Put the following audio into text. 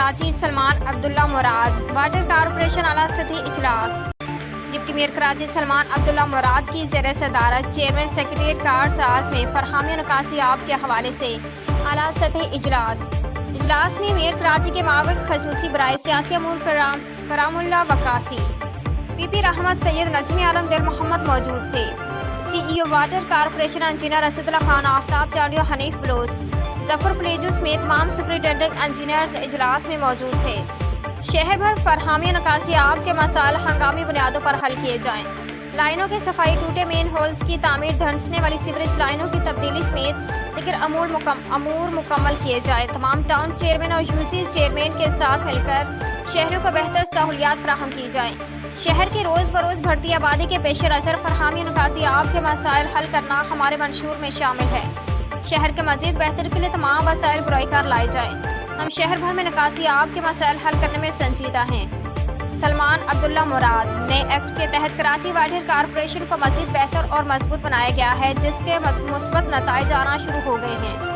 کراچی سلمان عبداللہ مراد water corporation اعلیٰ سطحی اجلاس۔ ڈپٹی میئر کراچی سلمان عبداللہ مراد کی زیر صدارت چیئرمین سیکریٹریٹ کار ساز میں فراہمی نکاسی آب کے حوالے سے اعلیٰ سطحی اجلاس۔ اجلاس میں میئر کراچی کے معاون خصوصی برائے سیاسی امور کرام اللہ وقاصی، پی پی رہنما سید نجمی عالم دل محمد موجود تھے۔ سی ای او واٹر کارپوریشن انجینئر اسد اللہ خان، آفتاب چاڑیو، حنیف بلوچ، ظفر پلیجو سمیت تمام سپرنٹینڈنٹ انجینئرز اجلاس میں موجود تھے۔ شہر بھر فراہمی نکاسی آب کے مسائل ہنگامی بنیادوں پر حل کیے جائیں۔ لائنوں کی صفائی، ٹوٹے مین ہولز کی تعمیر، دھنسنے والی سیوریج لائنوں کی تبدیلی سمیت دیگر امور مکمل کیے جائیں۔ تمام ٹاؤن چیئرمین اور یو سی چیئرمین کے ساتھ مل کر شہریوں کو بہتر سہولیات فراہم کی جائیں۔ شہر کی روز بروز بڑھتی آبادی کے پیش نظر فراہمی نکاسی آب کے مسائل حل کرنا ہمارے منشور میں شامل ہے۔ شہر کے مزید بہتری کے لیے تمام وسائل برائے کار لائے جائیں۔ ہم شہر بھر میں نکاسی آب کے مسائل حل کرنے میں سنجیدہ ہیں۔ سلمان عبداللہ مراد۔ نئے ایکٹ کے تحت کراچی واٹر کارپوریشن کو مزید بہتر اور مضبوط بنایا گیا ہے، جس کے مثبت نتائج آنا شروع ہو گئے ہیں۔